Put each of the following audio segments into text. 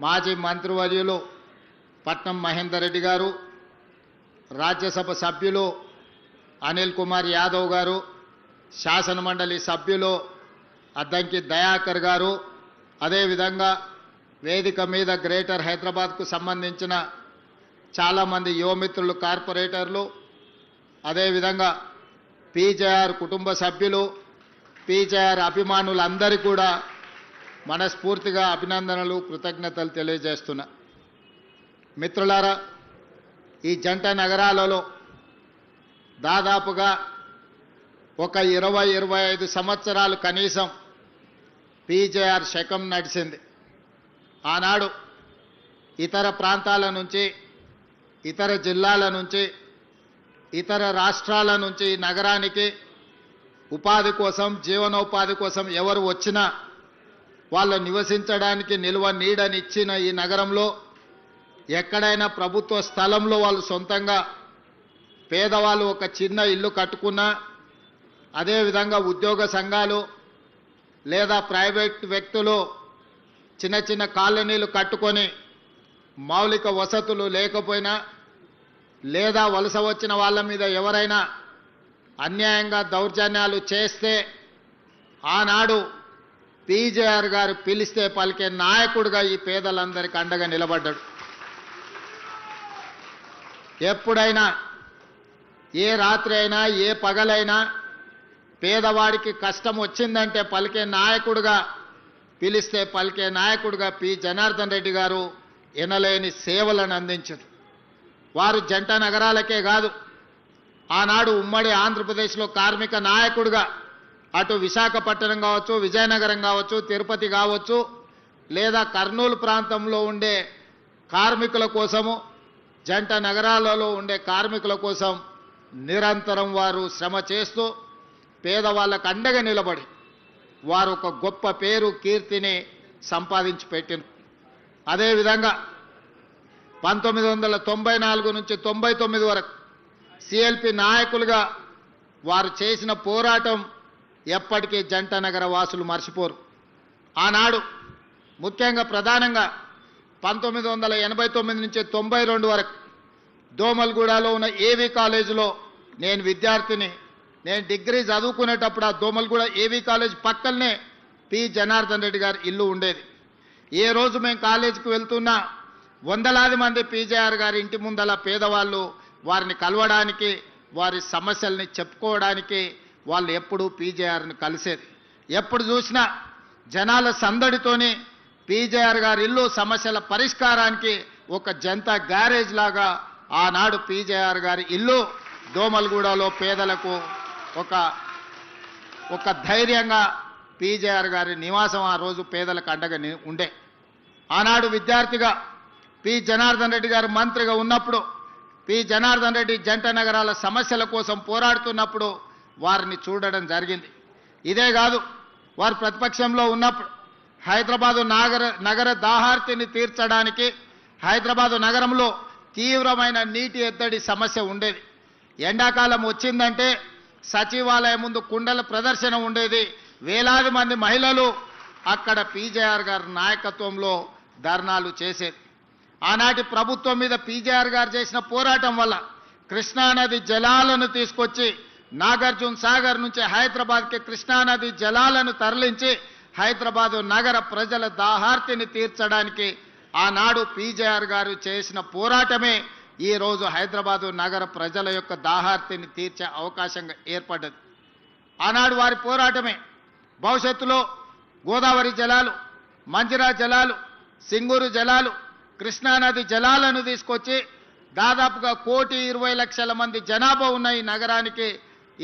మాజీ మంత్రివర్యులు పట్నం మహేందర్ రెడ్డి గారు, రాజ్యసభ సభ్యులు అనిల్ కుమార్ యాదవ్ గారు, శాసనమండలి సభ్యులు అద్దంకి దయాకర్ గారు, అదేవిధంగా వేదిక మీద గ్రేటర్ హైదరాబాద్కు సంబంధించిన చాలామంది యువమిత్రులు, కార్పొరేటర్లు, అదేవిధంగా పీజేఆర్ కుటుంబ సభ్యులు, పీజేఆర్ అభిమానులందరికీ కూడా మనస్ఫూర్తిగా అభినందనలు, కృతజ్ఞతలు తెలియజేస్తున్నా. మిత్రులారా, ఈ జంట నగరాలలో దాదాపుగా ఒక 20-25 సంవత్సరాలు కనీసం పీజేఆర్ శకం నడిచింది. ఆనాడు ఇతర ప్రాంతాల నుంచి, ఇతర జిల్లాల నుంచి, ఇతర రాష్ట్రాల నుంచి నగరానికి ఉపాధి కోసం, జీవనోపాధి కోసం ఎవరు వచ్చినా వాళ్ళు నివసించడానికి నిల్వ నీడనిచ్చిన ఈ నగరంలో ఎక్కడైనా ప్రభుత్వ స్థలంలో వాళ్ళు సొంతంగా పేదవాళ్ళు ఒక చిన్న ఇల్లు కట్టుకున్నా, అదేవిధంగా ఉద్యోగ సంఘాలు లేదా ప్రైవేట్ వ్యక్తులు చిన్న చిన్న కాలనీలు కట్టుకొని మౌలిక వసతులు లేకపోయినా, లేదా వలస వచ్చిన వాళ్ళ మీద ఎవరైనా అన్యాయంగా దౌర్జన్యాలు చేస్తే ఆనాడు పీజేఆర్ గారు పిలిస్తే పలికే నాయకుడిగా ఈ పేదలందరికీ అండగా నిలబడ్డాడు. ఎప్పుడైనా, ఏ రాత్రి అయినా, ఏ పగలైనా పేదవాడికి కష్టం వచ్చిందంటే పలికే నాయకుడిగా, పిలిస్తే పలికే నాయకుడిగా పి జనార్దన్ రెడ్డి గారు ఎనలేని సేవలను అందించారు. వారు జంట నగరాలకే కాదు, ఆనాడు ఉమ్మడి ఆంధ్రప్రదేశ్లో కార్మిక నాయకుడిగా అటు విశాఖపట్నం కావచ్చు, విజయనగరం కావచ్చు, తిరుపతి కావచ్చు, లేదా కర్నూలు ప్రాంతంలో ఉండే కార్మికుల కోసము, జంట నగరాలలో ఉండే కార్మికుల కోసం నిరంతరం వారు శ్రమ చేస్తూ పేదవాళ్ళకు అండగా నిలబడి వారు ఒక గొప్ప పేరు, కీర్తిని సంపాదించి పెట్టిన. అదేవిధంగా 1994 నుంచి 99 వరకు సిఎల్పి నాయకులుగా వారు చేసిన పోరాటం ఎప్పటికీ జంట నగర వాసులు మర్చిపోరు. ఆనాడు ముఖ్యంగా ప్రధానంగా 1989 నుంచి 92 వరకు దోమల్గూడలో ఉన్న ఏవీ కాలేజీలో నేను విద్యార్థిని, నేను డిగ్రీ చదువుకునేటప్పుడు ఆ దోమల్గూడ ఏవీ కాలేజ్ పక్కనే పి జనార్దన్ రెడ్డి గారి ఇల్లు ఉండేది. ఏ రోజు మేము కాలేజీకి వెళ్తున్నా వందలాది మంది పీజేఆర్ గారి ఇంటి ముందల పేదవాళ్ళు వారిని కలవడానికి, వారి సమస్యల్ని చెప్పుకోవడానికి వాళ్ళు ఎప్పుడూ పీజేఆర్ని కలిసేది. ఎప్పుడు చూసినా జనాల సందడితోని పీజేఆర్ గారి ఇల్లు సమస్యల పరిష్కారానికి ఒక జనతా గ్యారేజ్ లాగా ఆనాడు పీజేఆర్ గారి ఇల్లు దోమల్గూడలో పేదలకు ఒక ధైర్యంగా పీజేఆర్ గారి నివాసం ఆ రోజు పేదలకు అండగా ఉండే. ఆనాడు విద్యార్థిగా పి జనార్దన్ రెడ్డి గారు మంత్రిగా ఉన్నప్పుడు పి జనార్దన్ రెడ్డి జంట నగరాల సమస్యల కోసం పోరాడుతున్నప్పుడు వారిని చూడడం జరిగింది. ఇదే కాదు, వారు ప్రతిపక్షంలో ఉన్నప్పుడు హైదరాబాదు నగర దాహార్తిని తీర్చడానికి హైదరాబాదు నగరంలో తీవ్రమైన నీటి ఎద్దడి సమస్య ఉండేది. ఎండాకాలం వచ్చిందంటే సచివాలయం ముందు కుండల ప్రదర్శన ఉండేది. వేలాది మంది మహిళలు అక్కడ పీజేఆర్ గారి నాయకత్వంలో ధర్నాలు చేసేది. ఆనాటి ప్రభుత్వం మీద పీజేఆర్ గారు చేసిన పోరాటం వల్ల కృష్ణానది జలాలను తీసుకొచ్చి నాగార్జున సాగర్ నుంచి హైదరాబాద్కి కృష్ణానది జలాలను తరలించి హైదరాబాదు నగర ప్రజల దాహార్తిని తీర్చడానికి ఆనాడు పీజేఆర్ గారు చేసిన పోరాటమే ఈరోజు హైదరాబాదు నగర ప్రజల యొక్క దాహార్తిని తీర్చే అవకాశంగా ఏర్పడ్డది. ఆనాడు వారి పోరాటమే భవిష్యత్తులో గోదావరి జలాలు, మంజిరా జలాలు, సింగూరు జలాలు, కృష్ణానది జలాలను తీసుకొచ్చి దాదాపుగా 1,20,00,000 మంది జనాభా ఉన్న ఈ నగరానికి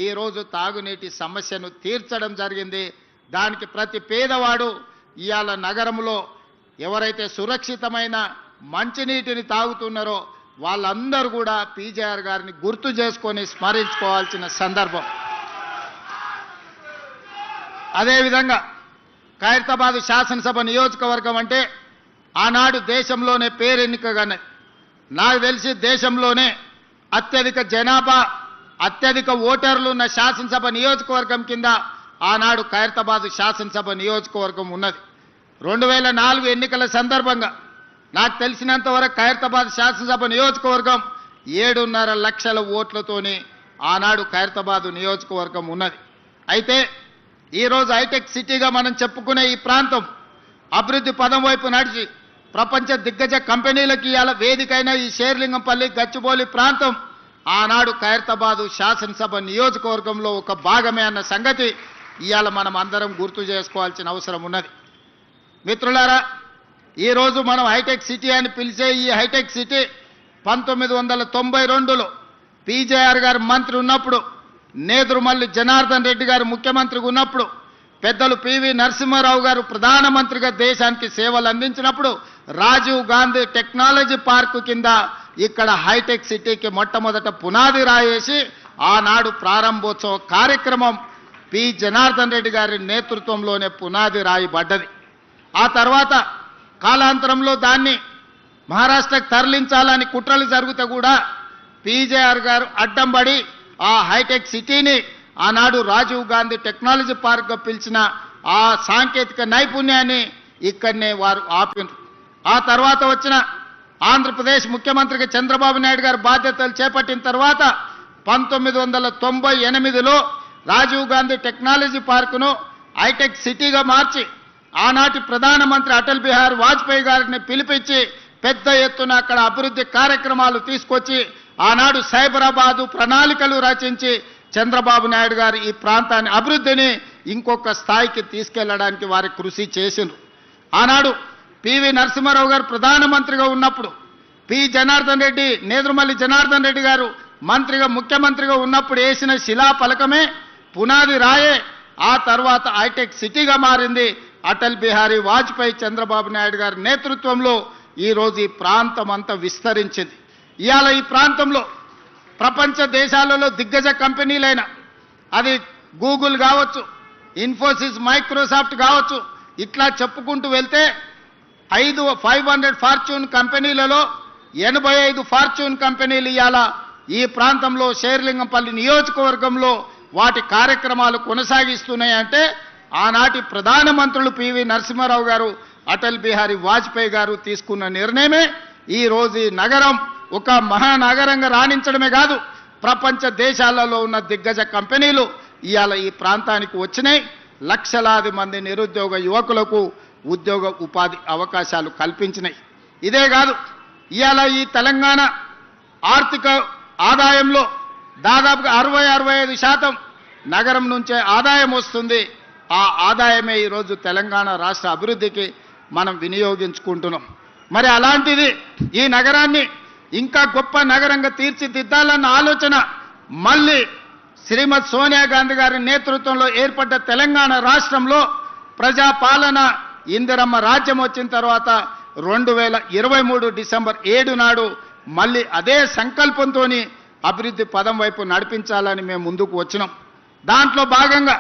ఈరోజు తాగునీటి సమస్యను తీర్చడం జరిగింది. దానికి ప్రతి పేదవాడు ఇవాళ నగరంలో ఎవరైతే సురక్షితమైన మంచినీటిని తాగుతున్నారో వాళ్ళందరూ కూడా పీజేఆర్ గారిని గుర్తు చేసుకొని స్మరించుకోవాల్సిన సందర్భం. అదేవిధంగా ఖైరతాబాద్ శాసనసభ నియోజకవర్గం అంటే ఆనాడు దేశంలోనే పేరెన్నికగానే, నాకు తెలిసి దేశంలోనే అత్యధిక జనాభా, అత్యధిక ఓటర్లు ఉన్న శాసనసభ నియోజకవర్గం కింద ఆనాడు ఖైరతాబాద్ శాసనసభ నియోజకవర్గం ఉన్నది. 2004 ఎన్నికల సందర్భంగా నాకు తెలిసినంత వరకు ఖైరతాబాద్ శాసనసభ నియోజకవర్గం 7.5 లక్షల ఓట్లతోని ఆనాడు ఖైరతాబాద్ నియోజకవర్గం ఉన్నది. అయితే ఈరోజు హైటెక్ సిటీగా మనం చెప్పుకునే ఈ ప్రాంతం అభివృద్ధి పదం వైపు నడిచి ప్రపంచ దిగ్గజ కంపెనీలకి ఇవాళ వేదికైన ఈ షేర్లింగంపల్లి గచ్చిబౌలి ప్రాంతం ఆనాడు ఖైరతాబాద్ శాసనసభ నియోజకవర్గంలో ఒక భాగమే అన్న సంగతి ఇవాళ మనం అందరం గుర్తు చేసుకోవాల్సిన అవసరం ఉన్నది. మిత్రులారా, ఈరోజు మనం హైటెక్ సిటీ అని పిలిచే ఈ హైటెక్ సిటీ 1992లో పీజేఆర్ గారు మంత్రి ఉన్నప్పుడు, నేదురుమల్లి జనార్దన్ రెడ్డి గారు ముఖ్యమంత్రిగా ఉన్నప్పుడు, పెద్దలు పివి నరసింహారావు గారు ప్రధానమంత్రిగా దేశానికి సేవలు అందించినప్పుడు రాజీవ్ గాంధీ టెక్నాలజీ పార్కు కింద ఇక్కడ హైటెక్ సిటీకి మొట్టమొదట పునాది రాయేసి ఆనాడు ప్రారంభోత్సవ కార్యక్రమం పి జనార్దన్ రెడ్డి గారి నేతృత్వంలోనే పునాది రాయబడ్డది. ఆ తర్వాత కాలాంతరంలో దాన్ని మహారాష్ట్రకు తరలించాలని కుట్రలు జరిగితే కూడా పీజేఆర్ గారు అడ్డంబడి ఆ హైటెక్ సిటీని ఆనాడు రాజీవ్ గాంధీ టెక్నాలజీ పార్క్గా పిలిచిన ఆ సాంకేతిక నైపుణ్యాన్ని ఇక్కడనే వారు ఆపినారు. ఆ తర్వాత వచ్చిన ఆంధ్రప్రదేశ్ ముఖ్యమంత్రిగా చంద్రబాబు నాయుడు గారు బాధ్యతలు చేపట్టిన తర్వాత 1998లో రాజీవ్ గాంధీ టెక్నాలజీ పార్కును హైటెక్ సిటీగా మార్చి ఆనాటి ప్రధానమంత్రి అటల్ బిహారీ వాజ్పేయి గారిని పిలిపించి పెద్ద ఎత్తున అక్కడ అభివృద్ధి కార్యక్రమాలు తీసుకొచ్చి ఆనాడు సైబరాబాదు ప్రణాళికలు రచించి చంద్రబాబు నాయుడు గారు ఈ ప్రాంతాన్ని అభివృద్ధిని ఇంకొక స్థాయికి తీసుకెళ్లడానికి వారి కృషి చేసిండ్రు. ఆనాడు పివి నరసింహారావు గారు ప్రధానమంత్రిగా ఉన్నప్పుడు పి జనార్దన్ రెడ్డి, నేదురుమల్లి జనార్దన్ రెడ్డి గారు మంత్రిగా ముఖ్యమంత్రిగా ఉన్నప్పుడు వేసిన శిలా ఫలకమే పునాది రాయే ఆ తర్వాత హైటెక్ సిటీగా మారింది. అటల్ బిహారీ వాజ్పేయి చంద్రబాబు నాయుడు గారి నేతృత్వంలో ఈరోజు ఈ ప్రాంతం అంతా విస్తరించింది. ఇవాళ ఈ ప్రాంతంలో ప్రపంచ దేశాలలో దిగ్గజ కంపెనీలైన అది గూగుల్ కావచ్చు, ఇన్ఫోసిస్, మైక్రోసాఫ్ట్ కావచ్చు, ఇట్లా చెప్పుకుంటూ వెళ్తే 500 ఫార్చ్యూన్ కంపెనీలలో 85 ఫార్చ్యూన్ కంపెనీలు ఇవాళ ఈ ప్రాంతంలో షేర్లింగంపల్లి నియోజకవర్గంలో వాటి కార్యక్రమాలు కొనసాగిస్తున్నాయంటే ఆనాటి ప్రధానమంత్రులు పివి నరసింహారావు గారు, అటల్ బిహారీ వాజ్పేయి గారు తీసుకున్న నిర్ణయమే ఈరోజు ఈ నగరం ఒక మహానగరంగా రాణించడమే కాదు, ప్రపంచ దేశాలలో ఉన్న దిగ్గజ కంపెనీలు ఇవాళ ఈ ప్రాంతానికి వచ్చినాయి. లక్షలాది మంది నిరుద్యోగ యువకులకు ఉద్యోగ ఉపాధి అవకాశాలు కల్పించినాయి. ఇదే కాదు, ఇవాళ ఈ తెలంగాణ ఆర్థిక ఆదాయంలో దాదాపుగా 60-65% నగరం నుంచే ఆదాయం వస్తుంది. ఆ ఆదాయమే ఈరోజు తెలంగాణ రాష్ట్ర అభివృద్ధికి మనం వినియోగించుకుంటున్నాం. మరి అలాంటిది ఈ నగరాన్ని ఇంకా గొప్ప నగరంగా తీర్చిదిద్దాలన్న ఆలోచన మళ్ళీ శ్రీమతి సోనియా గాంధీ గారి నేతృత్వంలో ఏర్పడ్డ తెలంగాణ రాష్ట్రంలో ప్రజాపాలన ఇందిరమ్మ రాజ్యం వచ్చిన తర్వాత 2023 డిసెంబర్ 7 నాడు మళ్ళీ అదే సంకల్పంతో అభివృద్ధి పదం వైపు నడిపించాలని మేము ముందుకు వచ్చినాం. దాంట్లో భాగంగా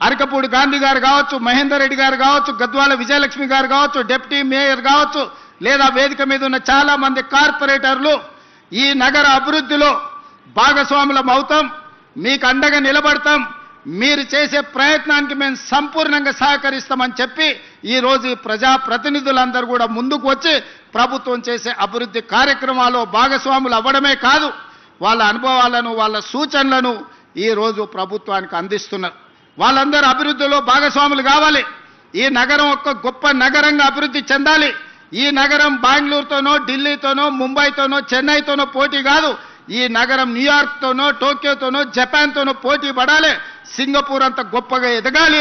అరకపూడి గాంధీ గారు కావచ్చు, మహేందర్ రెడ్డి గారు కావచ్చు, గద్వాల విజయలక్ష్మి గారు కావచ్చు, డిప్యూటీ మేయర్ కావచ్చు, లేదా వేదిక మీద ఉన్న చాలా మంది కార్పొరేటర్లు ఈ నగర అభివృద్ధిలో భాగస్వాములం అవుతాం, మీకు అండగా నిలబడతాం, మీరు చేసే ప్రయత్నానికి మేము సంపూర్ణంగా సహకరిస్తామని చెప్పి ఈరోజు ఈ ప్రజాప్రతినిధులందరూ కూడా ముందుకు వచ్చి ప్రభుత్వం చేసే అభివృద్ధి కార్యక్రమాల్లో భాగస్వాములు అవ్వడమే కాదు, వాళ్ళ అనుభవాలను, వాళ్ళ సూచనలను ఈరోజు ప్రభుత్వానికి అందిస్తున్నారు. వాళ్ళందరూ అభివృద్ధిలో భాగస్వాములు కావాలి. ఈ నగరం ఒక గొప్ప నగరంగా అభివృద్ధి చెందాలి. ఈ నగరం బెంగళూరుతోనో, ఢిల్లీతోనో, ముంబైతోనో, చెన్నైతోనో పోటీ కాదు. ఈ నగరం న్యూయార్క్తోనో, టోక్యోతోనో, జపాన్తోనో పోటీ పడాలి. సింగపూర్ అంత గొప్పగా ఎదగాలి.